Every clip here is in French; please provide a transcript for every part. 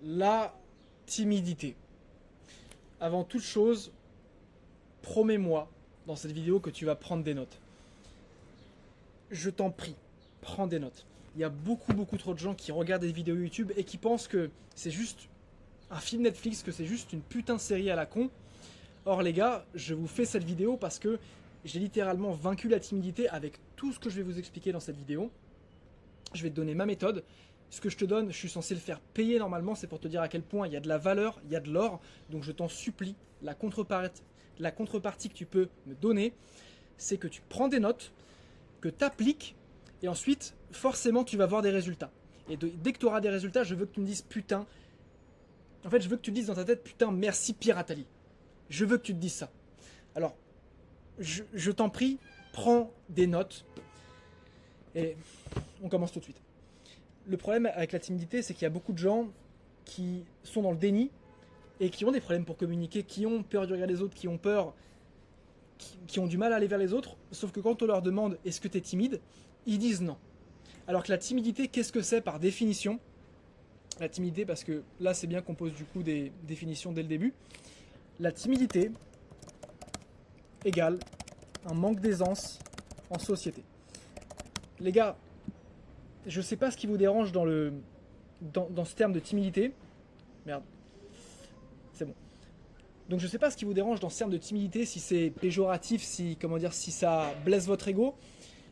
La timidité. Avant toute chose, promets-moi dans cette vidéo que tu vas prendre des notes. Je t'en prie, prends des notes. Il y a beaucoup trop de gens qui regardent des vidéos YouTube et qui pensent que c'est juste un film Netflix, que c'est juste une putain de série à la con. Or les gars, je vous fais cette vidéo parce que j'ai littéralement vaincu la timidité avec tout ce que je vais vous expliquer dans cette vidéo. Je vais te donner ma méthode. Ce que je te donne, je suis censé le faire payer normalement, c'est pour te dire à quel point il y a de la valeur, il y a de l'or. Donc je t'en supplie, la contrepartie que tu peux me donner, c'est que tu prends des notes, que tu appliques, et ensuite, forcément, tu vas voir des résultats. Et dès que tu auras des résultats, je veux que tu me dises putain. En fait, je veux que tu te dises dans ta tête putain, merci Piratali. Je veux que tu te dises ça. Alors, je t'en prie, prends des notes. Et on commence tout de suite. Le problème avec la timidité, c'est qu'il y a beaucoup de gens qui sont dans le déni et qui ont des problèmes pour communiquer, qui ont peur de regarder les autres, qui ont peur, qui ont du mal à aller vers les autres. Sauf que quand on leur demande est-ce que tu es timide, ils disent non. Alors que la timidité, qu'est-ce que c'est par définition? La timidité, parce que là c'est bien qu'on pose du coup des définitions dès le début. La timidité égale un manque d'aisance en société. Les gars, je sais pas ce qui vous dérange dans ce terme de timidité. Merde. C'est bon. Donc je sais pas ce qui vous dérange dans ce terme de timidité, si c'est péjoratif, si ça blesse votre ego.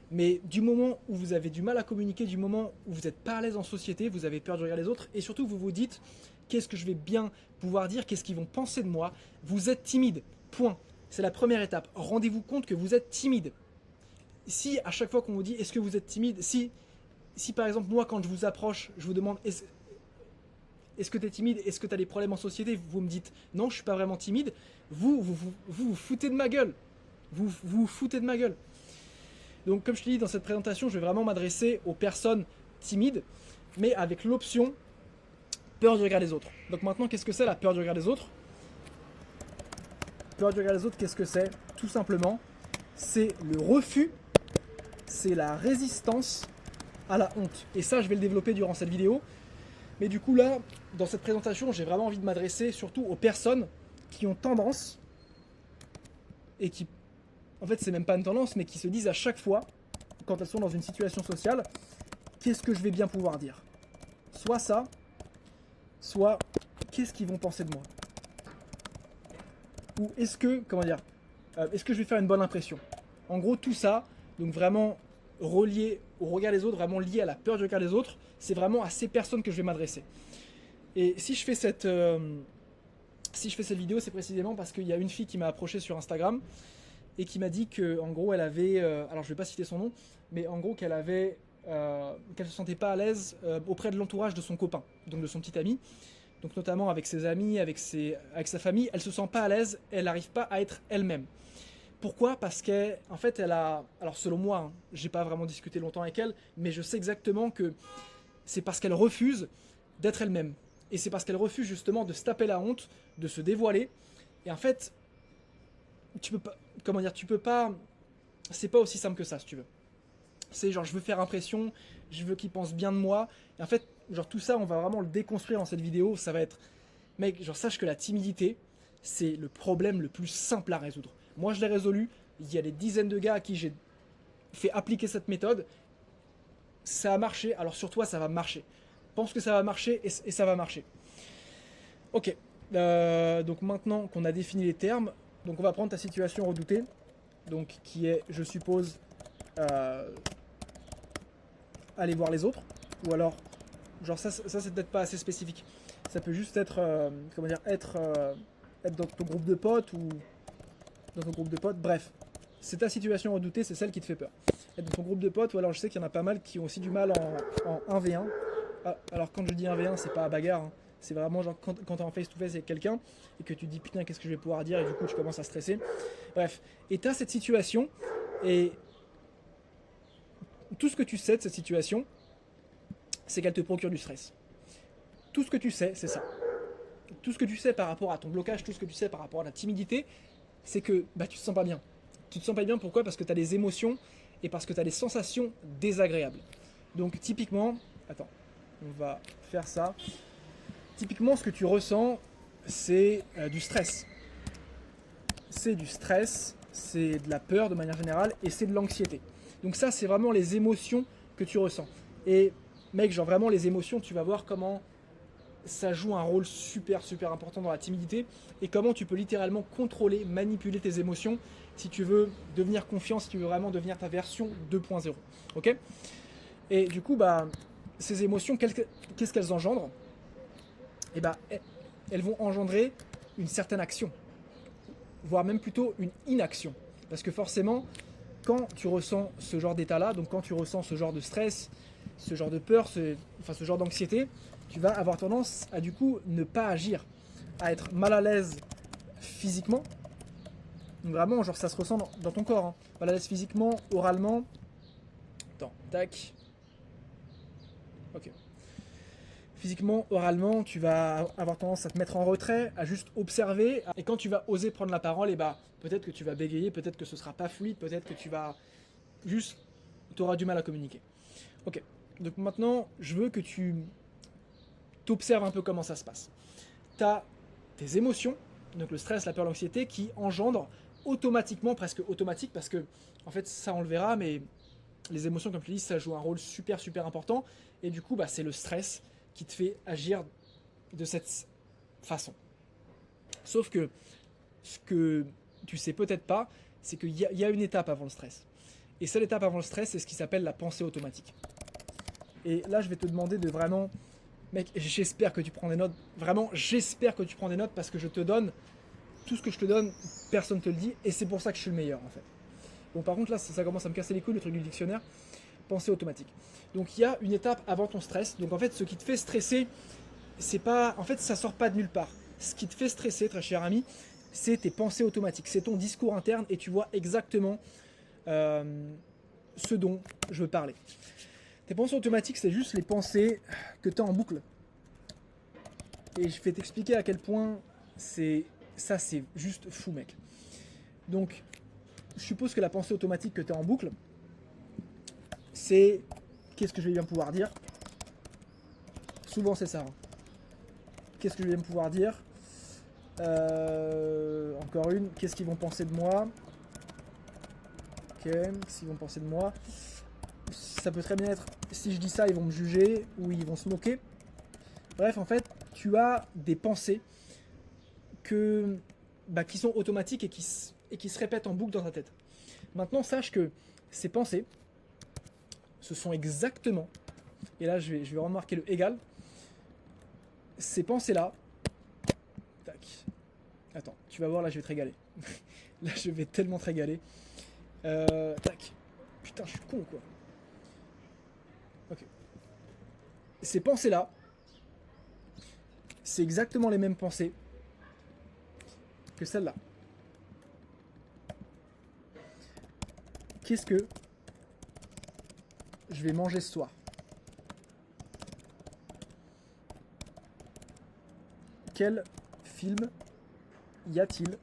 Mais du moment où vous avez du mal à communiquer, du moment où vous n'êtes pas à l'aise en société, vous avez peur de regarder les autres, et surtout vous vous dites qu'est-ce que je vais bien pouvoir dire, qu'est-ce qu'ils vont penser de moi, vous êtes timide. Point. C'est la première étape. Rendez-vous compte que vous êtes timide. Si à chaque fois qu'on vous dit est-ce que vous êtes timide, si par exemple moi quand je vous approche, je vous demande est-ce que tu es timide, est-ce que tu as des problèmes en société, vous me dites non je suis pas vraiment timide, vous foutez de ma gueule. Vous foutez de ma gueule. Donc comme je te dis dans cette présentation, je vais vraiment m'adresser aux personnes timides, mais avec l'option peur de regarder les autres. Donc maintenant qu'est-ce que c'est la peur de regarder les autres? Peur de regarder les autres, qu'est-ce que c'est? Tout simplement, c'est le refus, c'est la résistance à la honte. Et ça, je vais le développer durant cette vidéo. Mais du coup, là, dans cette présentation, j'ai vraiment envie de m'adresser surtout aux personnes qui ont tendance, et qui, en fait, c'est même pas une tendance, mais qui se disent à chaque fois, quand elles sont dans une situation sociale, qu'est-ce que je vais bien pouvoir dire? Soit ça, soit qu'est-ce qu'ils vont penser de moi? Ou est-ce que, est-ce que je vais faire une bonne impression? En gros, tout ça, donc vraiment relié au regard des autres, vraiment lié à la peur du regard des autres, c'est vraiment à ces personnes que je vais m'adresser. Et si je fais cette vidéo, c'est précisément parce qu'il y a une fille qui m'a approché sur Instagram et qui m'a dit que, en gros, elle avait, alors je vais pas citer son nom, mais en gros qu'elle se sentait pas à l'aise auprès de l'entourage de son copain, donc de son petit ami. Donc notamment avec ses amis, avec sa famille, elle se sent pas à l'aise, elle n'arrive pas à être elle-même. Pourquoi? Parce qu'en fait, elle a... Alors selon moi, hein, j'ai pas vraiment discuté longtemps avec elle, mais je sais exactement que c'est parce qu'elle refuse d'être elle-même. Et c'est parce qu'elle refuse justement de se taper la honte, de se dévoiler. Et en fait, tu peux pas... C'est pas aussi simple que ça, si tu veux. C'est genre, je veux faire impression, je veux qu'ils pensent bien de moi. Et en fait, genre tout ça, on va vraiment le déconstruire dans cette vidéo. Ça va être... Mec, genre sache que la timidité, c'est le problème le plus simple à résoudre. Moi, je l'ai résolu. Il y a des dizaines de gars à qui j'ai fait appliquer cette méthode. Ça a marché. Alors sur toi, ça va marcher. Pense que ça va marcher et ça va marcher. Ok. Donc maintenant qu'on a défini les termes, donc on va prendre ta situation redoutée. Donc qui est, je suppose, aller voir les autres. Ou alors, genre ça c'est peut-être pas assez spécifique. Ça peut juste être, être dans ton groupe de potes ou dans ton groupe de potes, bref, c'est ta situation redoutée, c'est celle qui te fait peur. Être dans ton groupe de potes, ou alors je sais qu'il y en a pas mal qui ont aussi du mal en 1v1. Alors quand je dis 1v1, c'est pas à bagarre, hein. C'est vraiment genre quand t'es en face-to-face avec quelqu'un et que tu te dis putain qu'est-ce que je vais pouvoir dire et du coup tu commences à stresser. Bref, et t'as cette situation et tout ce que tu sais de cette situation, c'est qu'elle te procure du stress. Tout ce que tu sais, c'est ça. Tout ce que tu sais par rapport à ton blocage, tout ce que tu sais par rapport à la timidité, c'est que tu te sens pas bien. Tu te sens pas bien, pourquoi? Parce que tu as des émotions et parce que tu as des sensations désagréables. Donc typiquement, attends, on va faire ça. Typiquement, ce que tu ressens, c'est du stress. C'est du stress, c'est de la peur de manière générale, et c'est de l'anxiété. Donc ça, c'est vraiment les émotions que tu ressens. Et mec, genre vraiment les émotions, tu vas voir comment ça joue un rôle super super important dans la timidité, et comment tu peux littéralement contrôler, manipuler tes émotions si tu veux devenir confiant, si tu veux vraiment devenir ta version 2.0. Ok? Et du coup, bah, ces émotions, qu'est-ce qu'elles engendrent? Et bah, elles vont engendrer une certaine action, voire même plutôt une inaction. Parce que forcément, quand tu ressens ce genre d'état-là, donc quand tu ressens ce genre de stress, ce genre de peur, ce genre d'anxiété, tu vas avoir tendance à du coup ne pas agir, à être mal à l'aise physiquement. Donc vraiment, genre ça se ressent dans ton corps, hein. Mal à l'aise physiquement, oralement. Attends, tac. Ok. Physiquement, oralement, tu vas avoir tendance à te mettre en retrait, à juste observer. Et quand tu vas oser prendre la parole, et bah, peut-être que tu vas bégayer, peut-être que ce sera pas fluide, peut-être que tu vas juste, tu auras du mal à communiquer. Ok, donc maintenant, je veux que tu t'observes un peu comment ça se passe. Tu as tes émotions, donc le stress, la peur, l'anxiété, qui engendrent automatiquement, presque automatique, parce que, en fait, ça on le verra, mais les émotions, comme je te dis, ça joue un rôle super super important. Et du coup, bah, c'est le stress qui te fait agir de cette façon. Sauf que ce que tu sais peut-être pas, c'est qu'il y a une étape avant le stress. Et cette étape avant le stress, c'est ce qui s'appelle la pensée automatique. Et là, je vais te demander de vraiment... Mec, j'espère que tu prends des notes. Vraiment, j'espère que tu prends des notes, parce que je te donne... Tout ce que je te donne, personne ne te le dit. Et c'est pour ça que je suis le meilleur, en fait. Bon, par contre, là, ça commence à me casser les couilles, le truc du dictionnaire. Pensée automatique. Donc, il y a une étape avant ton stress. Donc, en fait, ce qui te fait stresser, c'est pas... En fait, ça sort pas de nulle part. Ce qui te fait stresser, très cher ami, c'est tes pensées automatiques. C'est ton discours interne, et tu vois exactement ce dont je veux parler. Tes pensées automatiques, c'est juste les pensées que tu as en boucle. Et je vais t'expliquer à quel point c'est juste fou, mec. Donc, je suppose que la pensée automatique que tu as en boucle, c'est... Qu'est-ce que je vais bien pouvoir dire? Souvent, c'est ça. Hein. Qu'est-ce que je vais bien pouvoir dire? Encore une. Qu'est-ce qu'ils vont penser de moi? Ok, qu'est-ce qu'ils vont penser de moi? Ça peut très bien être, si je dis ça, ils vont me juger, ou ils vont se moquer. Bref, en fait, tu as des pensées qui sont automatiques, et qui se répètent en boucle dans ta tête. Maintenant, sache que ces pensées, ce sont exactement, et là je vais remarquer le égal, ces pensées-là, tac, attends, tu vas voir, là je vais te régaler. Là je vais tellement te régaler. Tac, putain, je suis con quoi. Ok. Ces pensées-là, c'est exactement les mêmes pensées que celle-là. Qu'est-ce que je vais manger ce soir? Quel film y a-t-il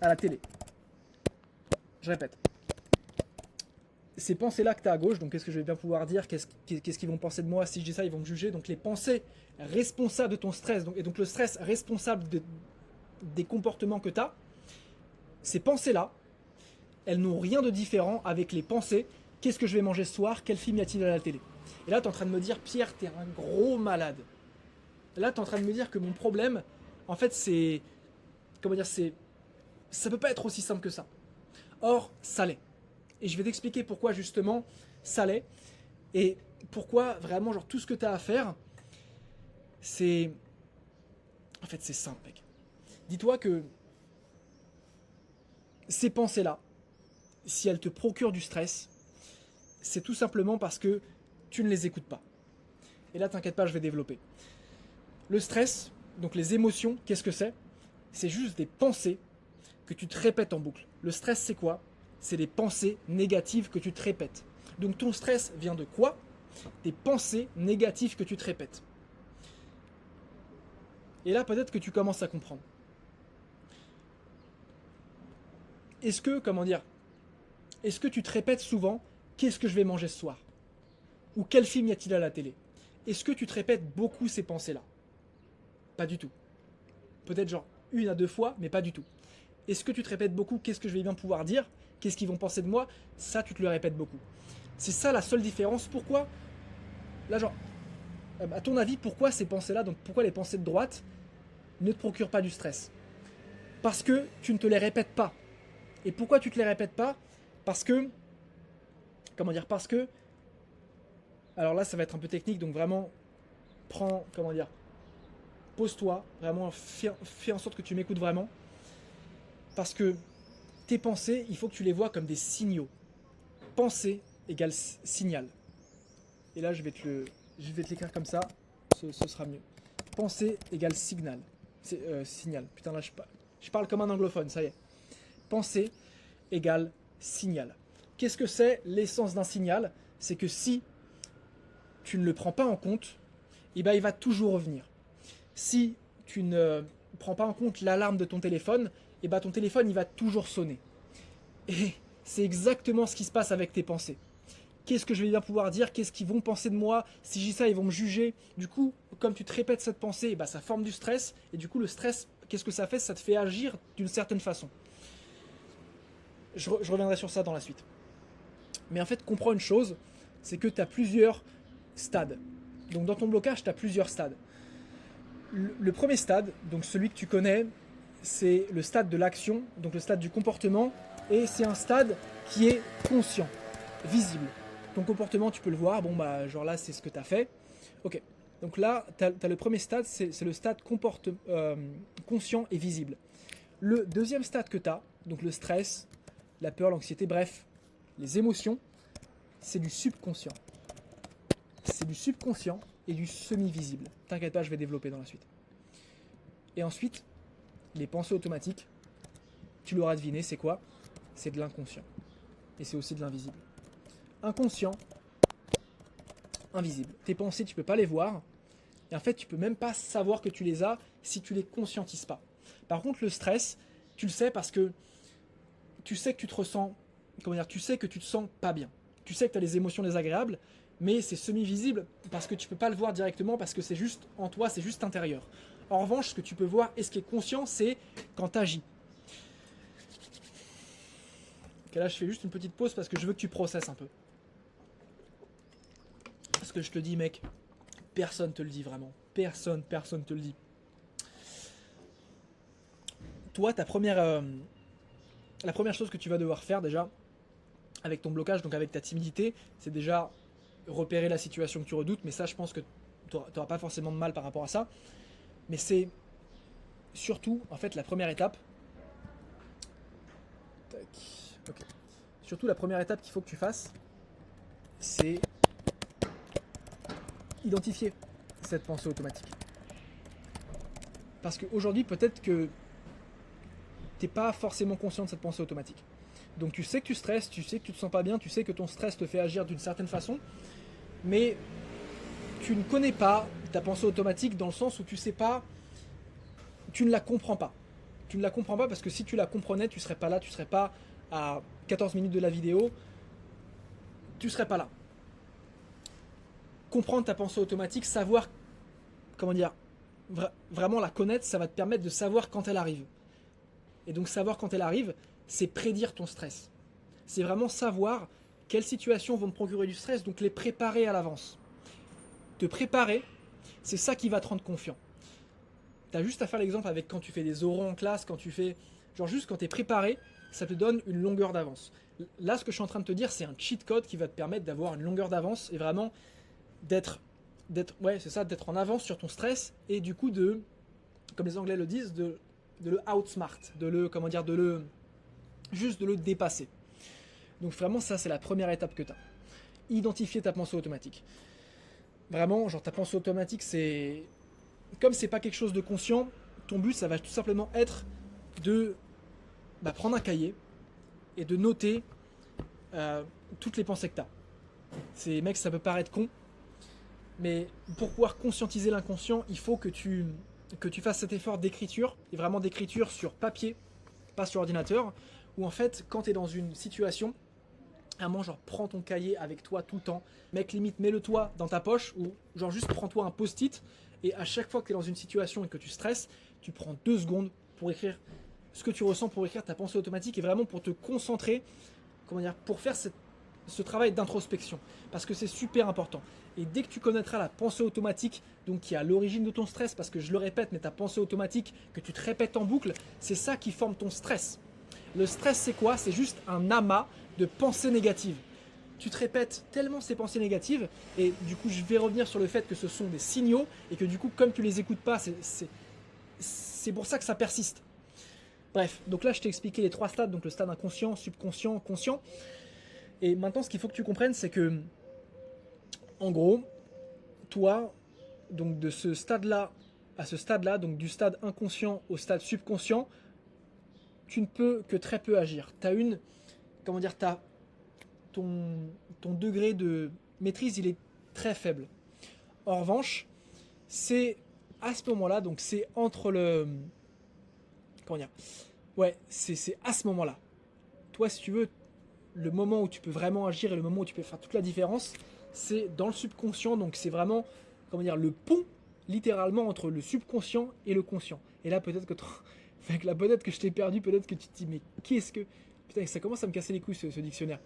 à la télé? Je répète. Ces pensées-là que tu as à gauche, donc qu'est-ce que je vais bien pouvoir dire? Qu'est-ce qu'ils vont penser de moi? Si je dis ça, ils vont me juger. Donc les pensées responsables de ton stress, et donc le stress responsable des comportements que tu as, ces pensées-là, elles n'ont rien de différent avec les pensées. Qu'est-ce que je vais manger ce soir? Quel film y a-t-il à la télé? Et là, tu es en train de me dire, Pierre, t'es un gros malade. Là, tu es en train de me dire que mon problème, en fait, c'est... Comment dire? Ça peut pas être aussi simple que ça. Or, ça l'est. Et je vais t'expliquer pourquoi, justement, ça l'est. Et pourquoi, vraiment, genre, tout ce que tu as à faire, c'est... En fait, c'est simple, mec. Dis-toi que ces pensées-là, si elles te procurent du stress, c'est tout simplement parce que tu ne les écoutes pas. Et là, t'inquiète pas, je vais développer. Le stress, donc les émotions, qu'est-ce que c'est? C'est juste des pensées que tu te répètes en boucle. Le stress, c'est quoi? C'est des pensées négatives que tu te répètes. Donc ton stress vient de quoi? Des pensées négatives que tu te répètes. Et là, peut-être que tu commences à comprendre. Est-ce que, comment dire, est-ce que tu te répètes souvent, qu'est-ce que je vais manger ce soir? Ou quel film y a-t-il à la télé? Est-ce que tu te répètes beaucoup ces pensées-là? Pas du tout. Peut-être genre 1 à 2 fois, mais pas du tout. Est-ce que tu te répètes beaucoup? Qu'est-ce que je vais bien pouvoir dire? Qu'est-ce qu'ils vont penser de moi? Ça, tu te le répètes beaucoup. C'est ça la seule différence. Pourquoi? Là, genre, à ton avis, pourquoi ces pensées-là, donc pourquoi les pensées de droite ne te procurent pas du stress? Parce que tu ne te les répètes pas. Et pourquoi tu ne te les répètes pas? Parce que, comment dire, parce que, alors là ça va être un peu technique, donc vraiment, prends, comment dire, pose-toi, vraiment, fais en sorte que tu m'écoutes vraiment. Parce que tes pensées, il faut que tu les vois comme des signaux. Pensée égale signal. Et là je vais te l'écrire comme ça, ce sera mieux. Pensée égale signal. Signal. Putain là je parle comme un anglophone, ça y est. Pensée égale signal. Qu'est-ce que c'est l'essence d'un signal? C'est que si tu ne le prends pas en compte, eh ben, il va toujours revenir. Si tu ne prends pas en compte l'alarme de ton téléphone, eh ben, ton téléphone il va toujours sonner. Et c'est exactement ce qui se passe avec tes pensées. Qu'est-ce que je vais bien pouvoir dire? Qu'est-ce qu'ils vont penser de moi? Si je dis ça, ils vont me juger. Du coup, comme tu te répètes cette pensée, eh ben, ça forme du stress. Et du coup, le stress, qu'est-ce que ça fait? Ça te fait agir d'une certaine façon. Je reviendrai sur ça dans la suite. Mais en fait, comprends une chose, c'est que tu as plusieurs stades. Donc dans ton blocage, tu as plusieurs stades. Le premier stade, donc celui que tu connais, c'est le stade de l'action, donc le stade du comportement, et c'est un stade qui est conscient, visible. Ton comportement, tu peux le voir, bon bah genre là c'est ce que tu as fait. Ok, donc là, tu as le premier stade, c'est le stade conscient et visible. Le deuxième stade que tu as, donc le stress, la peur, l'anxiété, bref, les émotions, c'est du subconscient. C'est du subconscient et du semi-visible. T'inquiète pas, je vais développer dans la suite. Et ensuite, les pensées automatiques, tu l'auras deviné, c'est quoi? C'est de l'inconscient. Et c'est aussi de l'invisible. Inconscient, invisible. Tes pensées, tu peux pas les voir. Et en fait, tu peux même pas savoir que tu les as si tu les conscientises pas. Par contre, le stress, tu le sais parce que tu sais que tu te ressens, comment dire, tu sais que tu te sens pas bien. Tu sais que tu as des émotions désagréables, mais c'est semi-visible parce que tu peux pas le voir directement parce que c'est juste en toi, c'est juste intérieur. En revanche, ce que tu peux voir et ce qui est conscient, c'est quand tu agis. Ok, là, je fais juste une petite pause parce que je veux que tu processes un peu. Parce que je te dis, mec, personne te le dit vraiment. Personne te le dit. Toi, la première chose que tu vas devoir faire déjà, avec ton blocage, donc avec ta timidité, c'est déjà repérer la situation que tu redoutes, mais ça je pense que tu n'auras pas forcément de mal par rapport à ça. Mais c'est surtout, en fait, la première étape. Tac, ok. Surtout la première étape qu'il faut que tu fasses, c'est identifier cette pensée automatique. Parce qu'aujourd'hui, peut-être que tu n'es pas forcément conscient de cette pensée automatique. Donc tu sais que tu stresses, tu sais que tu te sens pas bien, tu sais que ton stress te fait agir d'une certaine façon, mais tu ne connais pas ta pensée automatique dans le sens où tu sais pas, tu ne la comprends pas. Tu ne la comprends pas parce que si tu la comprenais, tu serais pas là, tu serais pas à 14 minutes de la vidéo, tu serais pas là. Comprendre ta pensée automatique, savoir, comment dire, vraiment la connaître, ça va te permettre de savoir quand elle arrive. Et donc savoir quand elle arrive, c'est prédire ton stress. C'est vraiment savoir quelles situations vont te procurer du stress, donc les préparer à l'avance. Te préparer, c'est ça qui va te rendre confiant. Tu as juste à faire l'exemple avec quand tu fais des oraux en classe, quand tu fais, genre juste quand tu es préparé, ça te donne une longueur d'avance. Là, ce que je suis en train de te dire, c'est un cheat code qui va te permettre d'avoir une longueur d'avance et vraiment d'être en avance sur ton stress et du coup de, comme les Anglais le disent, de le outsmart, de le dépasser. Donc vraiment ça c'est la première étape que tu as. Identifier ta pensée automatique. Vraiment, genre ta pensée automatique, c'est comme c'est pas quelque chose de conscient, ton but ça va tout simplement être de prendre un cahier et de noter toutes les pensées que tu as. C'est mec, ça peut paraître con, mais pour pouvoir conscientiser l'inconscient, il faut que tu fasses cet effort d'écriture, et vraiment d'écriture sur papier, pas sur ordinateur, où en fait, quand tu es dans une situation, Vraiment, genre, prends ton cahier avec toi tout le temps. Mec, limite, mets-le toi dans ta poche ou genre juste prends-toi un post-it et à chaque fois que tu es dans une situation et que tu stresses, tu prends 2 secondes pour écrire ce que tu ressens, pour écrire ta pensée automatique et vraiment pour te concentrer, comment dire, pour faire ce travail d'introspection. Parce que c'est super important. Et dès que tu connaîtras la pensée automatique, donc qui est à l'origine de ton stress, parce que je le répète, mais ta pensée automatique que tu te répètes en boucle, c'est ça qui forme ton stress. Le stress, c'est quoi? C'est juste un amas de pensées négatives. Tu te répètes tellement ces pensées négatives, et du coup, je vais revenir sur le fait que ce sont des signaux, et que du coup, comme tu les écoutes pas, c'est pour ça que ça persiste. Bref, donc là, je t'ai expliqué les 3 stades, donc le stade inconscient, subconscient, conscient. Et maintenant, ce qu'il faut que tu comprennes, c'est que, en gros, toi, donc de ce stade-là à ce stade-là, donc du stade inconscient au stade subconscient, tu ne peux que très peu agir. Tu as ton degré de maîtrise, il est très faible. En revanche, c'est à ce moment-là, donc c'est entre le... Comment dire? Ouais, c'est à ce moment-là. Toi, si tu veux, le moment où tu peux vraiment agir et le moment où tu peux faire toute la différence, c'est dans le subconscient. Donc c'est vraiment, comment dire, le pont, littéralement, entre le subconscient et le conscient. Et là, peut-être que peut-être que je t'ai perdu, peut-être que tu te dis, mais qu'est-ce que... Putain, ça commence à me casser les couilles, ce dictionnaire.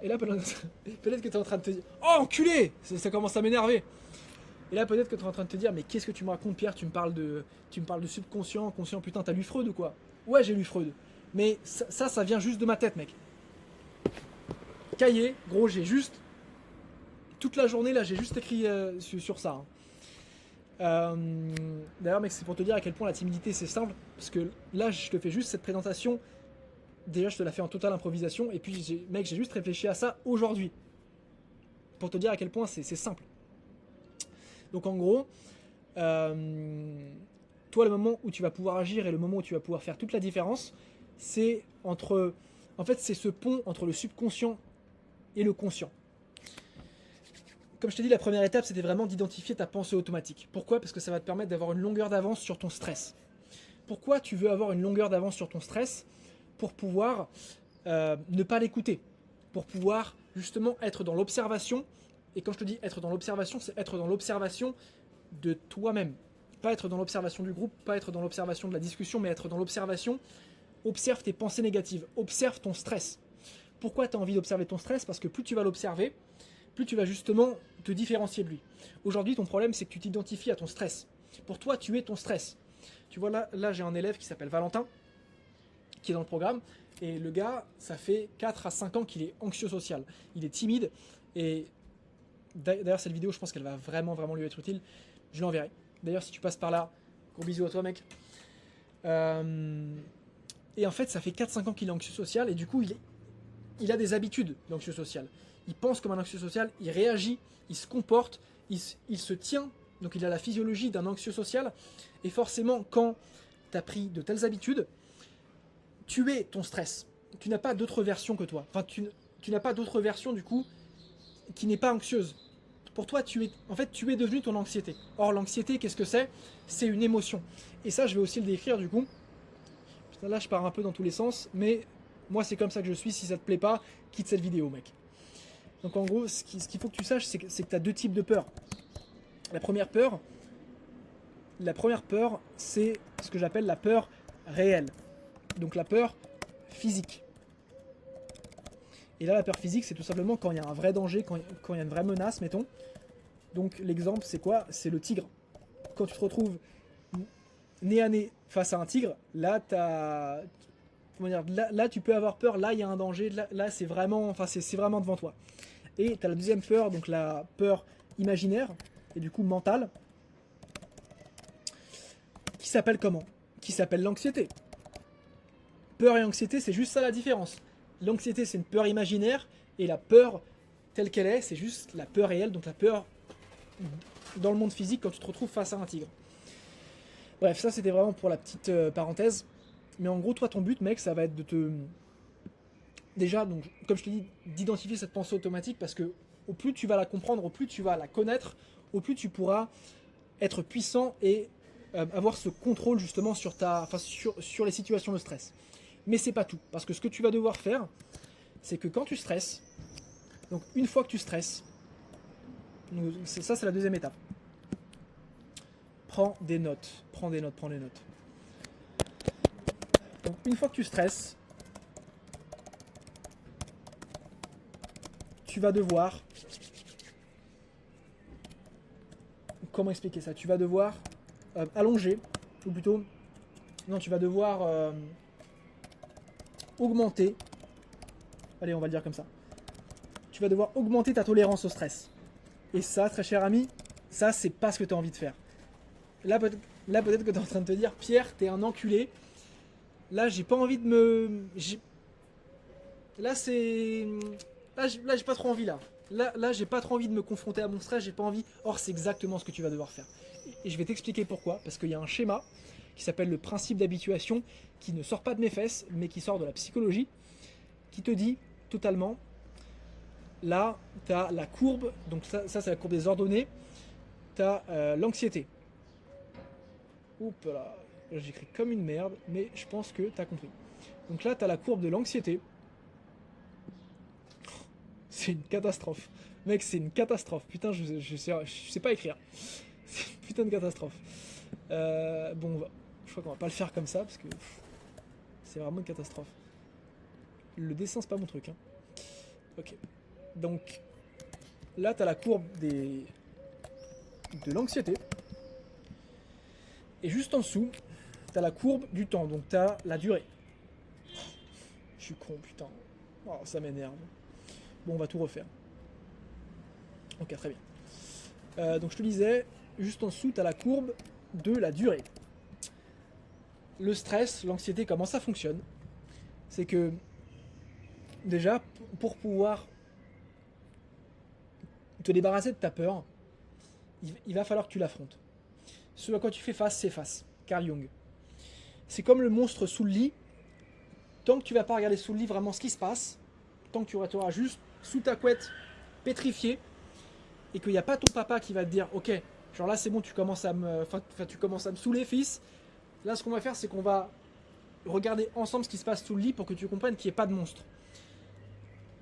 Et là peut-être que tu es en train de te dire, oh, enculé! Ça commence à m'énerver. Et là, peut-être que tu es en train de te dire, mais qu'est-ce que tu me racontes, Pierre? Tu me parles de subconscient, conscient, putain, t'as lu Freud ou quoi? Ouais, j'ai lu Freud. Mais ça vient juste de ma tête, mec. Cahier, gros, j'ai juste... Toute la journée, là, j'ai juste écrit sur ça. D'ailleurs, mec, c'est pour te dire à quel point la timidité, c'est simple. Parce que là, je te fais juste cette présentation. Déjà, je te la fais en totale improvisation. Et puis, mec, j'ai juste réfléchi à ça aujourd'hui. Pour te dire à quel point c'est simple. Donc, en gros, toi, le moment où tu vas pouvoir agir et le moment où tu vas pouvoir faire toute la différence, c'est entre... En fait, c'est ce pont entre le subconscient et le conscient. Comme je t'ai dit, la première étape, c'était vraiment d'identifier ta pensée automatique. Pourquoi? Parce que ça va te permettre d'avoir une longueur d'avance sur ton stress. Pourquoi tu veux avoir une longueur d'avance sur ton stress? Pour pouvoir ne pas l'écouter. Pour pouvoir justement être dans l'observation. Et quand je te dis être dans l'observation, c'est être dans l'observation de toi-même. Pas être dans l'observation du groupe, pas être dans l'observation de la discussion, mais être dans l'observation. Observe tes pensées négatives, observe ton stress. Pourquoi tu as envie d'observer ton stress? Parce que plus tu vas l'observer, plus tu vas justement te différencier de lui. Aujourd'hui, ton problème, c'est que tu t'identifies à ton stress. Pour toi, tu es ton stress. Tu vois, là j'ai un élève qui s'appelle Valentin, qui est dans le programme, et le gars, ça fait 4 à 5 ans qu'il est anxieux social. Il est timide, et d'ailleurs, cette vidéo, je pense qu'elle va vraiment, vraiment lui être utile. Je l'enverrai. D'ailleurs, si tu passes par là, gros bisous à toi, mec. Et en fait, ça fait 4-5 ans qu'il est anxieux social, et du coup, il a des habitudes d'anxieux social. Il pense comme un anxieux social, il réagit, il se comporte, il se tient, donc il a la physiologie d'un anxieux social, et forcément, quand tu as pris de telles habitudes, tu es ton stress. Tu n'as pas d'autre version que toi. Enfin, tu n'as pas d'autre version, du coup, qui n'est pas anxieuse. Pour toi, tu es devenu ton anxiété. Or, l'anxiété, qu'est-ce que c'est? C'est une émotion. Et ça, je vais aussi le décrire, du coup. Putain, là, je pars un peu dans tous les sens, mais moi, c'est comme ça que je suis. Si ça te plaît pas, quitte cette vidéo, mec. Donc en gros, ce qu'il faut que tu saches, c'est que tu as 2 types de peurs. La première peur, c'est ce que j'appelle la peur réelle. Donc la peur physique. Et là, la peur physique, c'est tout simplement quand il y a un vrai danger, quand il y a une vraie menace, mettons. Donc l'exemple, c'est quoi? C'est le tigre. Quand tu te retrouves nez à nez face à un tigre, là, là, tu peux avoir peur, là, il y a un danger, là c'est vraiment devant toi. Et tu as la deuxième peur, donc la peur imaginaire, et du coup mentale, qui s'appelle comment? Qui s'appelle l'anxiété. Peur et anxiété, c'est juste ça la différence. L'anxiété, c'est une peur imaginaire, et la peur telle qu'elle est, c'est juste la peur réelle, donc la peur dans le monde physique quand tu te retrouves face à un tigre. Bref, ça c'était vraiment pour la petite parenthèse. Mais en gros, toi, ton but, mec, ça va être de te... Déjà, donc, comme je te dis, d'identifier cette pensée automatique, parce que au plus tu vas la comprendre, au plus tu vas la connaître, au plus tu pourras être puissant et avoir ce contrôle justement sur les situations de stress. Mais c'est pas tout, parce que ce que tu vas devoir faire, c'est que quand tu stresses, donc une fois que tu stresses, ça c'est la deuxième étape. Prends des notes. Donc une fois que tu stresses, tu vas devoir... Comment expliquer ça? Tu vas devoir allonger, ou plutôt... Non, tu vas devoir augmenter... Allez, on va le dire comme ça. Tu vas devoir augmenter ta tolérance au stress. Et ça, très cher ami, ça, c'est pas ce que tu as envie de faire. Là, peut-être que tu es en train de te dire, Pierre, t'es un enculé. Là, j'ai pas envie de me... Là, c'est... Là, j'ai pas trop envie, là. Là, j'ai pas trop envie de me confronter à mon stress, j'ai pas envie. Or, c'est exactement ce que tu vas devoir faire. Et je vais t'expliquer pourquoi. Parce qu'il y a un schéma qui s'appelle le principe d'habituation, qui ne sort pas de mes fesses, mais qui sort de la psychologie, qui te dit totalement... Là, tu as la courbe, donc ça c'est la courbe des ordonnées. Tu as l'anxiété. Oups là, j'écris comme une merde, mais je pense que tu as compris. Donc là, tu as la courbe de l'anxiété. C'est une catastrophe. Mec, c'est une catastrophe. Putain, je sais pas écrire. C'est une putain de catastrophe. Bon, je crois qu'on va pas le faire comme ça, parce que c'est vraiment une catastrophe. Le dessin, c'est pas mon truc. Hein. Ok. Donc, là, tu as la courbe de l'anxiété. Et juste en dessous, tu as la courbe du temps. Donc, tu as la durée. Je suis con, putain. Oh, ça m'énerve. Bon, on va tout refaire. Ok, très bien. Donc, je te disais, juste en dessous, tu as la courbe de la durée. Le stress, l'anxiété, comment ça fonctionne? C'est que, déjà, pour pouvoir te débarrasser de ta peur, il va falloir que tu l'affrontes. Ce à quoi tu fais face, c'est face. Carl Jung. C'est comme le monstre sous le lit. Tant que tu vas pas regarder sous le lit vraiment ce qui se passe, tant que tu resteras juste sous ta couette, pétrifié, et qu'il n'y a pas ton papa qui va te dire, ok, genre là c'est bon, tu commences à me saouler, fils. Là, ce qu'on va faire, c'est qu'on va regarder ensemble ce qui se passe sous le lit pour que tu comprennes qu'il n'y ait pas de monstre.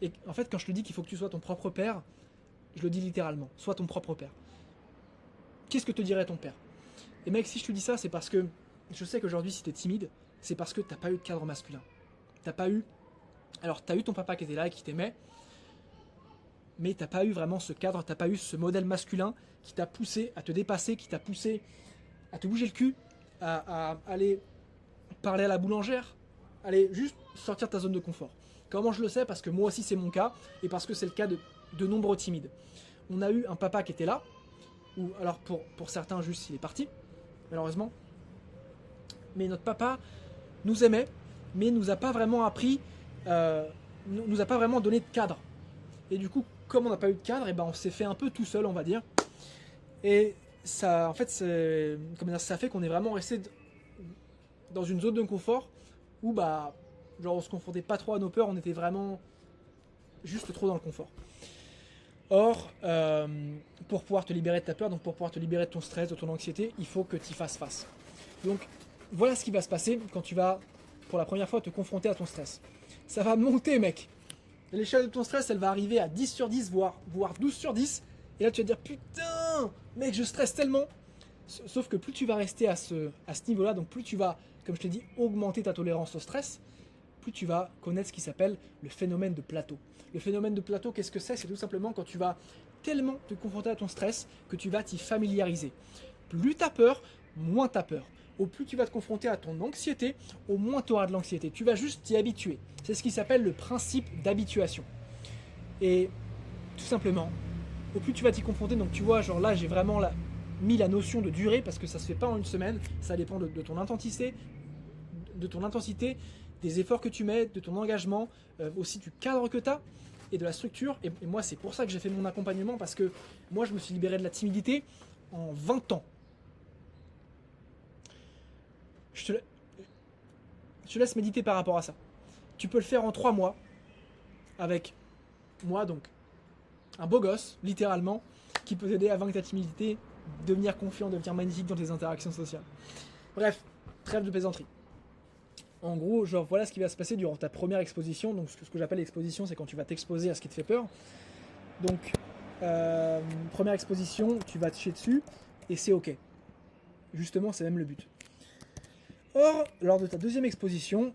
Et en fait, quand je te dis qu'il faut que tu sois ton propre père, je le dis littéralement, sois ton propre père. Qu'est-ce que te dirait ton père? Et mec, si je te dis ça, c'est parce que je sais qu'aujourd'hui, si t'es timide, c'est parce que t'as pas eu de cadre masculin. T'as pas eu... Alors, t'as eu ton papa qui était là et qui t'aimait, mais t'as pas eu vraiment ce cadre, t'as pas eu ce modèle masculin qui t'a poussé à te dépasser, qui t'a poussé à te bouger le cul, à aller parler à la boulangère, aller juste sortir de ta zone de confort. Comment je le sais? Parce que moi aussi c'est mon cas, et parce que c'est le cas de nombreux timides. On a eu un papa qui était là, ou alors pour certains juste il est parti, malheureusement. Mais notre papa nous aimait, mais nous a pas vraiment appris, nous a pas vraiment donné de cadre. Et du coup, comme on n'a pas eu de cadre, et ben on s'est fait un peu tout seul, on va dire. Et ça, en fait, ça fait qu'on est vraiment resté dans une zone de confort où bah, genre on se confrontait pas trop à nos peurs, on était vraiment juste trop dans le confort. Or, pour pouvoir te libérer de ta peur, donc pour pouvoir te libérer de ton stress, de ton anxiété, il faut que tu y fasses face. Donc, voilà ce qui va se passer quand tu vas, pour la première fois, te confronter à ton stress. Ça va monter, mec. L'échelle de ton stress, elle va arriver à 10 sur 10, voire 12 sur 10. Et là, tu vas te dire, putain, mec, je stresse tellement. Sauf que plus tu vas rester à ce niveau-là, donc plus tu vas, comme je t'ai dit, augmenter ta tolérance au stress, plus tu vas connaître ce qui s'appelle le phénomène de plateau. Le phénomène de plateau, qu'est-ce que c'est? C'est tout simplement quand tu vas tellement te confronter à ton stress que tu vas t'y familiariser. Plus tu as peur, moins tu as peur. Au plus tu vas te confronter à ton anxiété, au moins tu auras de l'anxiété. Tu vas juste t'y habituer. C'est ce qui s'appelle le principe d'habituation. Et tout simplement, au plus tu vas t'y confronter, donc tu vois, genre là j'ai vraiment mis la notion de durée parce que ça se fait pas en une semaine, ça dépend de ton intensité, des efforts que tu mets, de ton engagement, aussi du cadre que tu as et de la structure. Et moi c'est pour ça que j'ai fait mon accompagnement, parce que moi je me suis libéré de la timidité en 20 ans. Je te laisse méditer par rapport à ça. Tu peux le faire en 3 mois avec moi, donc un beau gosse, littéralement, qui peut t'aider à vaincre ta timidité, devenir confiant, devenir magnifique dans tes interactions sociales. Bref, trêve de plaisanterie. En gros, genre voilà ce qui va se passer durant ta première exposition. Donc ce que j'appelle l'exposition, c'est quand tu vas t'exposer à ce qui te fait peur. Donc première exposition, tu vas te chier dessus et c'est ok. Justement, c'est même le but. Or, lors de ta deuxième exposition,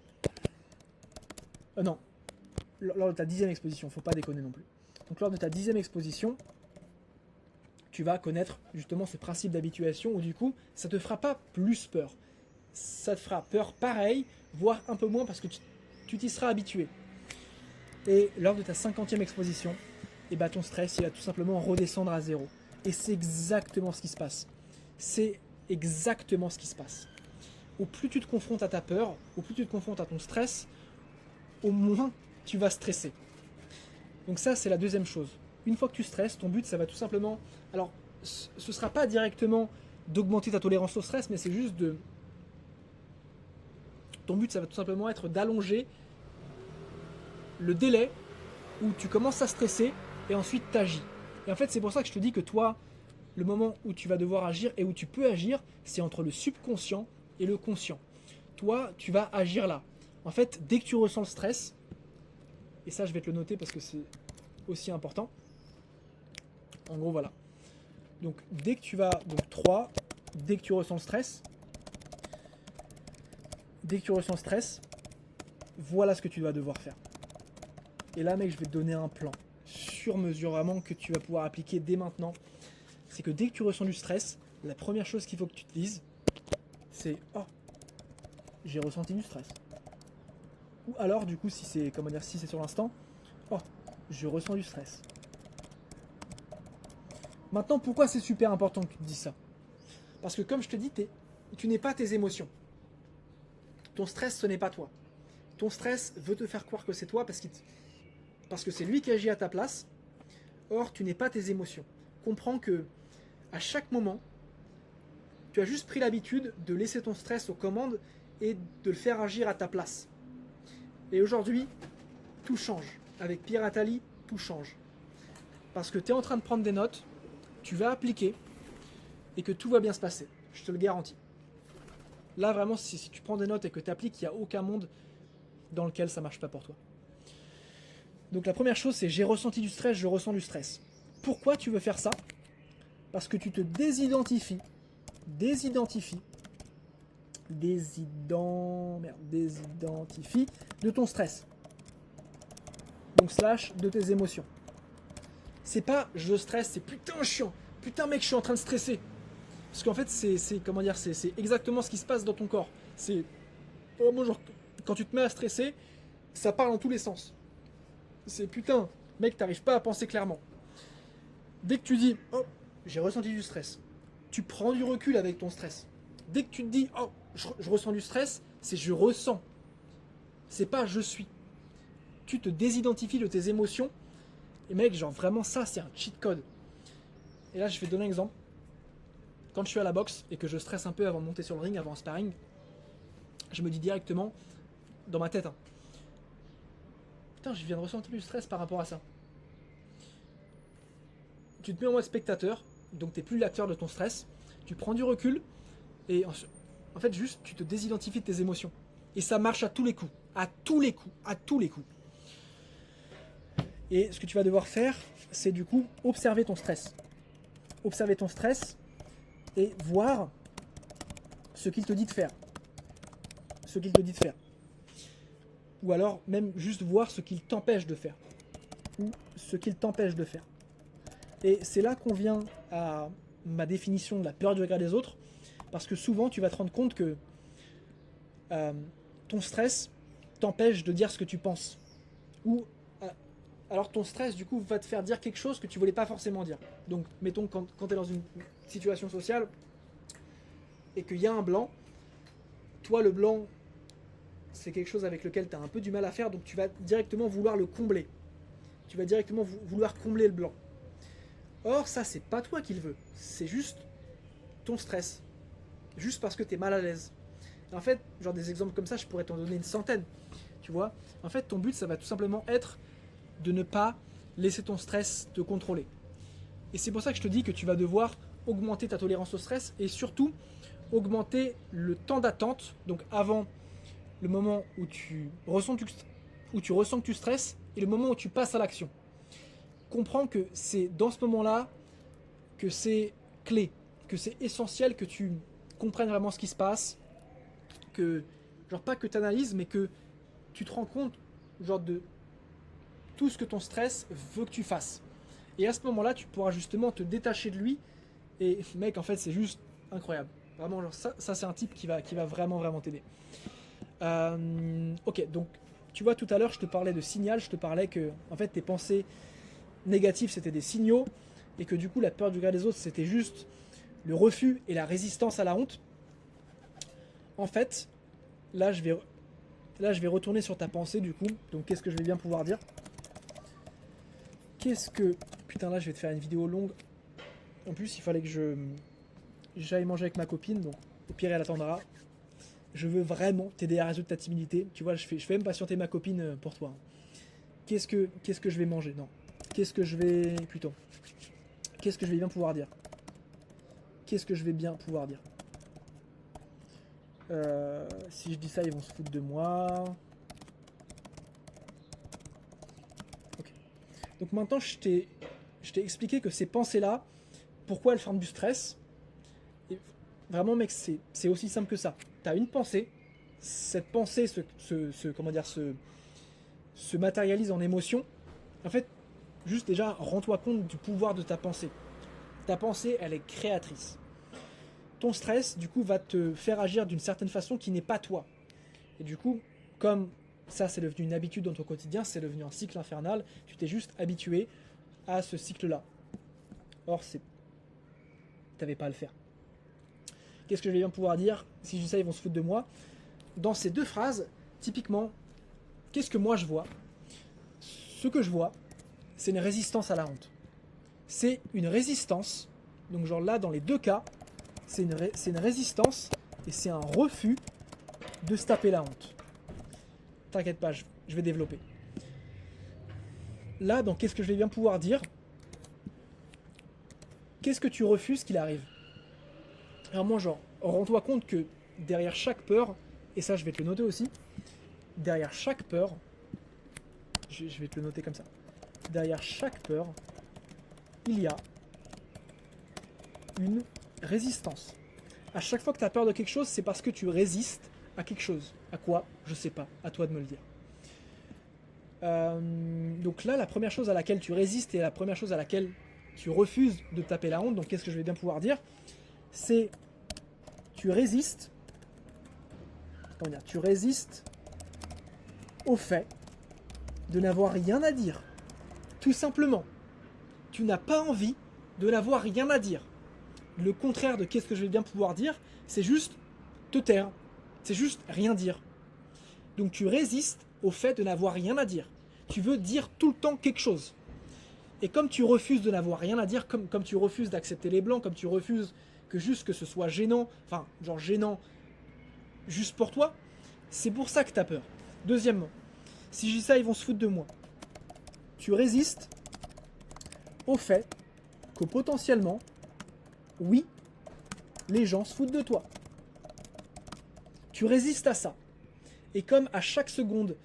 non, lors de ta 10e exposition, faut pas déconner non plus. Donc lors de ta 10e exposition, tu vas connaître justement ce principe d'habituation où du coup, ça te fera pas plus peur. Ça te fera peur pareil, voire un peu moins parce que tu t'y seras habitué. Et lors de ta 50e exposition, et bah ton stress, il va tout simplement redescendre à zéro. Et c'est exactement ce qui se passe. C'est exactement ce qui se passe. Au plus tu te confrontes à ta peur, au plus tu te confrontes à ton stress, au moins tu vas stresser. Donc ça, c'est la deuxième chose. Une fois que tu stresses, ton but, ça va tout simplement... Alors, ce ne sera pas directement d'augmenter ta tolérance au stress, mais c'est juste de... Ton but, ça va tout simplement être d'allonger le délai où tu commences à stresser et ensuite t'agis. Et en fait, c'est pour ça que je te dis que toi, le moment où tu vas devoir agir et où tu peux agir, c'est entre le subconscient et le conscient. Toi, tu vas agir là. En fait, dès que tu ressens le stress, et ça, je vais te le noter parce que c'est aussi important. En gros, voilà. Donc, dès que tu vas... Donc, 3, dès que tu ressens le stress, voilà ce que tu vas devoir faire. Et là, mec, je vais te donner un plan sur mesure vraiment que tu vas pouvoir appliquer dès maintenant. C'est que dès que tu ressens du stress, la première chose qu'il faut que tu te dises, c'est « Oh, j'ai ressenti du stress ». Ou alors, du coup, si c'est sur l'instant, « Oh, je ressens du stress ». Maintenant, pourquoi c'est super important que tu te dises ça? Parce que comme je te dis, tu n'es pas tes émotions. Ton stress, ce n'est pas toi. Ton stress veut te faire croire que c'est toi parce que c'est lui qui agit à ta place. Or, tu n'es pas tes émotions. Comprends que à chaque moment, tu as juste pris l'habitude de laisser ton stress aux commandes et de le faire agir à ta place. Et aujourd'hui, tout change. Avec Pierre Attali, tout change. Parce que tu es en train de prendre des notes, tu vas appliquer et que tout va bien se passer. Je te le garantis. Là, vraiment, si tu prends des notes et que tu appliques, il n'y a aucun monde dans lequel ça ne marche pas pour toi. Donc la première chose, c'est j'ai ressenti du stress, je ressens du stress. Pourquoi tu veux faire ça? Parce que tu te désidentifies de ton stress. Donc slash de tes émotions. C'est pas je stresse, c'est putain chiant. Putain mec, je suis en train de stresser. Parce qu'en fait, c'est exactement ce qui se passe dans ton corps. C'est vraiment genre quand tu te mets à stresser, ça parle dans tous les sens. C'est putain, mec, t'arrives pas à penser clairement. Dès que tu dis oh, j'ai ressenti du stress, tu prends du recul avec ton stress. Dès que tu te dis oh, je ressens du stress, c'est je ressens. C'est pas je suis. Tu te désidentifies de tes émotions. Et mec, genre vraiment ça, c'est un cheat code. Et là, je vais te donner un exemple. Quand je suis à la boxe et que je stresse un peu avant de monter sur le ring, avant un sparring, je me dis directement, dans ma tête, hein, putain, je viens de ressentir du stress par rapport à ça. Tu te mets en mode spectateur, donc tu n'es plus l'acteur de ton stress, tu prends du recul, et en fait, juste, tu te désidentifies de tes émotions. Et ça marche à tous les coups. À tous les coups. À tous les coups. Et ce que tu vas devoir faire, c'est du coup observer ton stress. Observer ton stress et voir ce qu'il te dit de faire. Ce qu'il te dit de faire. Ou alors même juste voir ce qu'il t'empêche de faire. Ou ce qu'il t'empêche de faire. Et c'est là qu'on vient à ma définition de la peur du regard des autres. Parce que souvent, tu vas te rendre compte que ton stress t'empêche de dire ce que tu penses. Ou alors ton stress, du coup, va te faire dire quelque chose que tu voulais pas forcément dire. Donc, mettons, quand tu es dans une situation sociale et qu'il y a un blanc, toi, le blanc, c'est quelque chose avec lequel tu as un peu du mal à faire, donc tu vas directement vouloir le combler. Tu vas directement vouloir combler le blanc. Or, ça, c'est pas toi qui le veux. C'est juste ton stress. Juste parce que tu es mal à l'aise. Et en fait, genre des exemples comme ça, je pourrais t'en donner une centaine. Tu vois? En fait, ton but, ça va tout simplement être de ne pas laisser ton stress te contrôler. Et c'est pour ça que je te dis que tu vas devoir augmenter ta tolérance au stress et surtout augmenter le temps d'attente. Donc avant le moment où tu ressens que tu stresses et le moment où tu passes à l'action. Comprends que c'est dans ce moment-là que c'est clé, que c'est essentiel que tu comprennes vraiment ce qui se passe, que, genre pas que tu analyses, mais que tu te rends compte, genre de tout ce que ton stress veut que tu fasses. Et à ce moment-là, tu pourras justement te détacher de lui. Et mec, en fait, c'est juste incroyable. Vraiment, genre, ça c'est un type qui va vraiment, vraiment t'aider. Ok, donc, tu vois, tout à l'heure, je te parlais de signal. Je te parlais que, en fait, tes pensées négatives, c'était des signaux. Et que du coup, la peur du regard des autres, c'était juste le refus et la résistance à la honte. En fait, là, je vais retourner sur ta pensée, du coup. Donc, qu'est-ce que je vais bien pouvoir dire ? Putain, là, je vais te faire une vidéo longue. En plus, il fallait que j'aille manger avec ma copine, donc au pire, elle attendra. Je veux vraiment t'aider à résoudre ta timidité. Tu vois, je fais même patienter ma copine pour toi. Qu'est-ce que je vais manger ? Non. Qu'est-ce que je vais bien pouvoir dire ? Si je dis ça, ils vont se foutre de moi. Ok. Donc maintenant, je t'ai expliqué que ces pensées-là, pourquoi elles forment du stress. Et vraiment, mec, c'est aussi simple que ça. T'as une pensée, cette pensée se matérialise en émotion. En fait, juste déjà, rends-toi compte du pouvoir de ta pensée. Ta pensée, elle est créatrice. Ton stress, du coup, va te faire agir d'une certaine façon qui n'est pas toi. Et du coup, comme ça, c'est devenu une habitude dans ton quotidien, c'est devenu un cycle infernal, tu t'es juste habitué à ce cycle-là. Or, t'avais pas à le faire. Qu'est-ce que je vais bien pouvoir dire ? Si je dis ça, ils vont se foutre de moi. Dans ces deux phrases, typiquement, qu'est-ce que moi je vois ? Ce que je vois, c'est une résistance à la honte. C'est une résistance, donc genre là, dans les deux cas, c'est une résistance et c'est un refus de se taper la honte. T'inquiète pas, je vais développer. Là, donc, qu'est-ce que je vais bien pouvoir dire ? Qu'est-ce que tu refuses qu'il arrive ? Alors moi, genre, rends-toi compte que derrière chaque peur, et ça je vais te le noter aussi, derrière chaque peur, je vais te le noter comme ça, derrière chaque peur, il y a une résistance. À chaque fois que tu as peur de quelque chose, c'est parce que tu résistes à quelque chose. À quoi ? Je sais pas, à toi de me le dire. Donc là, la première chose à laquelle tu résistes et la première chose à laquelle tu refuses de taper la honte, donc qu'est-ce que je vais bien pouvoir dire ? C'est tu résistes au fait de n'avoir rien à dire. Tout simplement. Tu n'as pas envie de n'avoir rien à dire. Le contraire de qu'est-ce que je vais bien pouvoir dire, c'est juste te taire. C'est juste rien dire. Donc tu résistes au fait de n'avoir rien à dire. Tu veux dire tout le temps quelque chose. Et comme tu refuses de n'avoir rien à dire, comme tu refuses d'accepter les blancs, comme tu refuses que ce soit gênant, enfin genre gênant juste pour toi, c'est pour ça que tu as peur. Deuxièmement, si je dis ça, ils vont se foutre de moi. Tu résistes au fait que potentiellement, oui, les gens se foutent de toi. Tu résistes à ça. Et comme à chaque seconde,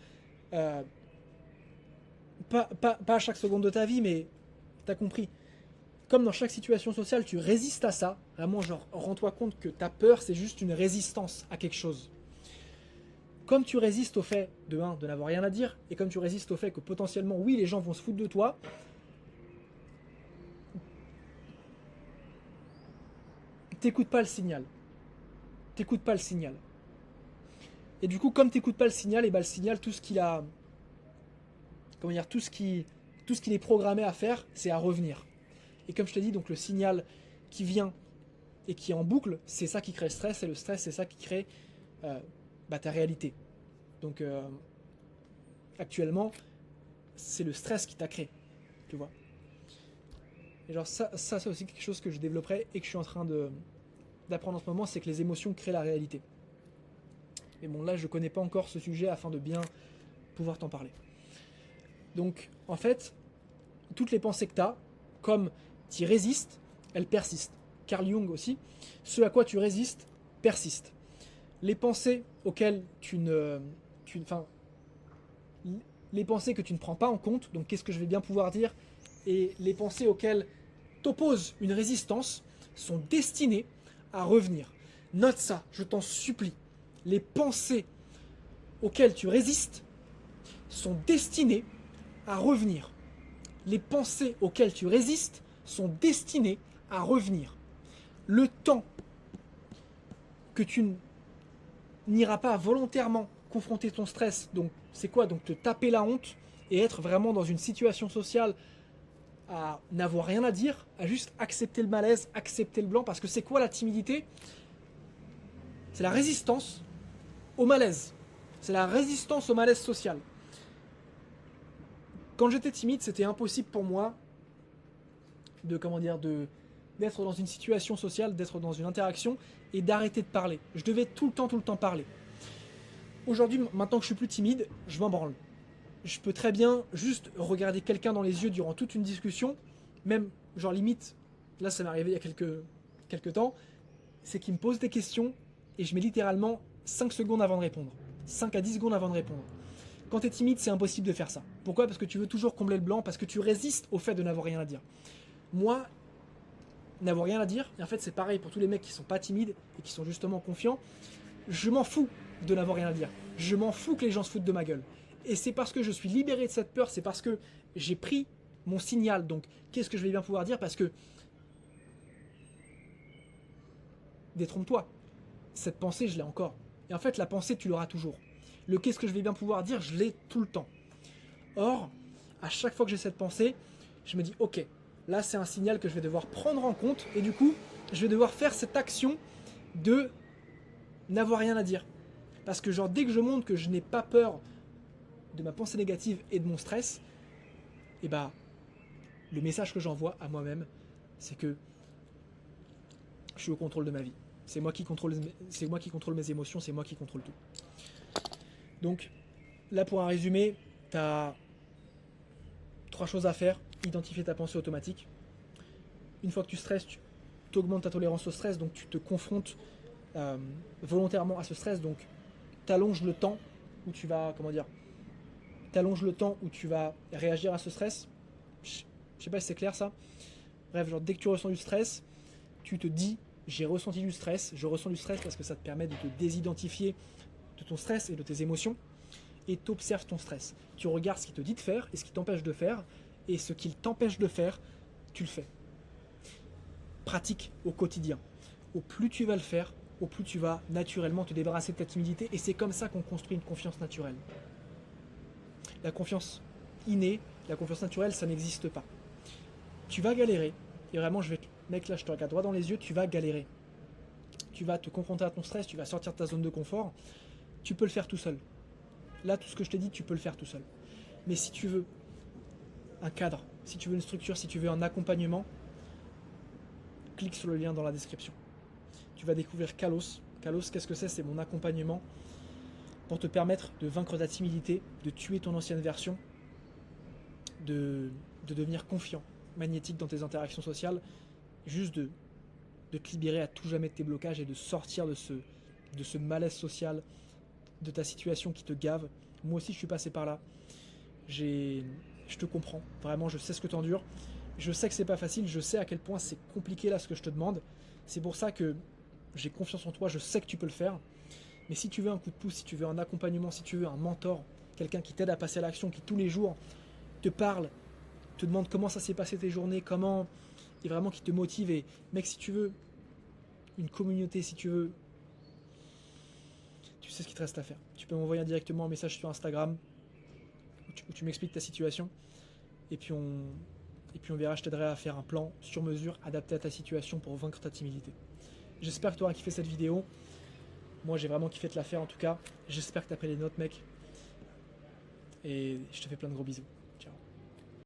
pas à chaque seconde de ta vie, mais t'as compris, comme dans chaque situation sociale, tu résistes à ça, vraiment genre, rends-toi compte que ta peur, c'est juste une résistance à quelque chose. Comme tu résistes au fait, de n'avoir rien à dire, et comme tu résistes au fait que potentiellement, oui, les gens vont se foutre de toi, t'écoutes pas le signal. T'écoutes pas le signal. Et du coup, comme t'écoutes pas le signal, et bah le signal, tout ce qu'il est programmé à faire, c'est à revenir. Et comme je t'ai dit, donc le signal qui vient et qui est en boucle, c'est ça qui crée le stress, et le stress, c'est ça qui crée ta réalité. Donc actuellement, c'est le stress qui t'a créé, tu vois. Et genre ça c'est aussi quelque chose que je développerai et que je suis en train d'apprendre en ce moment, c'est que les émotions créent la réalité. Mais bon, là, je connais pas encore ce sujet afin de bien pouvoir t'en parler. Donc, en fait, toutes les pensées que tu as, comme tu y résistes, elles persistent. Carl Jung aussi, ce à quoi tu résistes persiste. les pensées auxquelles enfin, les pensées que tu ne prends pas en compte, donc qu'est-ce que je vais bien pouvoir dire, et les pensées auxquelles t'opposes une résistance sont destinées à revenir. Note ça, je t'en supplie. Les pensées auxquelles tu résistes sont destinées à revenir. Les pensées auxquelles tu résistes sont destinées à revenir. Le temps que tu n'iras pas volontairement confronter ton stress, donc c'est quoi? Donc te taper la honte et être vraiment dans une situation sociale à n'avoir rien à dire, à juste accepter le malaise, accepter le blanc, parce que c'est quoi la timidité? C'est la résistance au malaise. C'est la résistance au malaise social. Quand j'étais timide, c'était impossible pour moi d'être dans une situation sociale, d'être dans une interaction et d'arrêter de parler. Je devais tout le temps parler. Aujourd'hui, maintenant que je suis plus timide, je m'en branle. Je peux très bien juste regarder quelqu'un dans les yeux durant toute une discussion, même genre limite, là ça m'est arrivé il y a quelques temps, c'est qu'il me pose des questions et je mets littéralement 5 secondes avant de répondre. 5 à 10 secondes avant de répondre. Quand tu es timide, c'est impossible de faire ça. Pourquoi? Parce que tu veux toujours combler le blanc, parce que tu résistes au fait de n'avoir rien à dire. Moi, n'avoir rien à dire, et en fait c'est pareil pour tous les mecs qui sont pas timides et qui sont justement confiants, je m'en fous de n'avoir rien à dire. Je m'en fous que les gens se foutent de ma gueule. Et c'est parce que je suis libéré de cette peur, c'est parce que j'ai pris mon signal. Donc, qu'est-ce que je vais bien pouvoir dire? Parce que, détrompe-toi, cette pensée, je l'ai encore. Et en fait, la pensée, tu l'auras toujours. Le qu'est-ce que je vais bien pouvoir dire, je l'ai tout le temps. Or, à chaque fois que j'ai cette pensée, je me dis, ok, là c'est un signal que je vais devoir prendre en compte, et du coup, je vais devoir faire cette action de n'avoir rien à dire. Parce que genre, dès que je montre que je n'ai pas peur de ma pensée négative et de mon stress, et bah, le message que j'envoie à moi-même, c'est que je suis au contrôle de ma vie. C'est moi qui contrôle mes émotions, c'est moi qui contrôle tout. Donc, là pour un résumé, tu as 3 choses à faire. Identifier ta pensée automatique. Une fois que tu stresses, tu augmentes ta tolérance au stress, donc tu te confrontes volontairement à ce stress, donc tu allonges le temps où tu vas, t'allonges le temps où tu vas réagir à ce stress. Je sais pas si c'est clair ça. Bref, genre dès que tu ressens du stress, tu te dis j'ai ressenti du stress, je ressens du stress parce que ça te permet de te désidentifier de ton stress et de tes émotions et tu observes ton stress. Tu regardes ce qu'il te dit de faire et ce qui t'empêche de faire et ce qu'il t'empêche de faire, tu le fais. Pratique au quotidien. Au plus tu vas le faire, au plus tu vas naturellement te débarrasser de ta timidité et c'est comme ça qu'on construit une confiance naturelle. La confiance innée, la confiance naturelle, ça n'existe pas. Tu vas galérer, et vraiment, mec, là, je te regarde droit dans les yeux, tu vas galérer. Tu vas te confronter à ton stress, tu vas sortir de ta zone de confort, tu peux le faire tout seul. Là, tout ce que je te dis, tu peux le faire tout seul. Mais si tu veux un cadre, si tu veux une structure, si tu veux un accompagnement, clique sur le lien dans la description. Tu vas découvrir Kalos. Kalos, qu'est-ce que c'est? C'est mon accompagnement pour te permettre de vaincre ta timidité, de tuer ton ancienne version, de devenir confiant, magnétique dans tes interactions sociales, juste de te libérer à tout jamais de tes blocages et de sortir de ce malaise social, de ta situation qui te gave. Moi aussi je suis passé par là, je te comprends, vraiment je sais ce que tu endures, je sais que c'est pas facile, je sais à quel point c'est compliqué là ce que je te demande, c'est pour ça que j'ai confiance en toi, je sais que tu peux le faire. Mais si tu veux un coup de pouce, si tu veux un accompagnement, si tu veux un mentor, quelqu'un qui t'aide à passer à l'action, qui tous les jours te parle, te demande comment ça s'est passé tes journées, comment, et vraiment qui te motive, et mec, si tu veux une communauté, si tu veux, tu sais ce qu'il te reste à faire. Tu peux m'envoyer directement un message sur Instagram où tu m'expliques ta situation, et puis on verra, je t'aiderai à faire un plan sur mesure, adapté à ta situation pour vaincre ta timidité. J'espère que tu auras kiffé cette vidéo. Moi j'ai vraiment kiffé de la faire en tout cas. J'espère que tu as pris les notes mec. Et je te fais plein de gros bisous.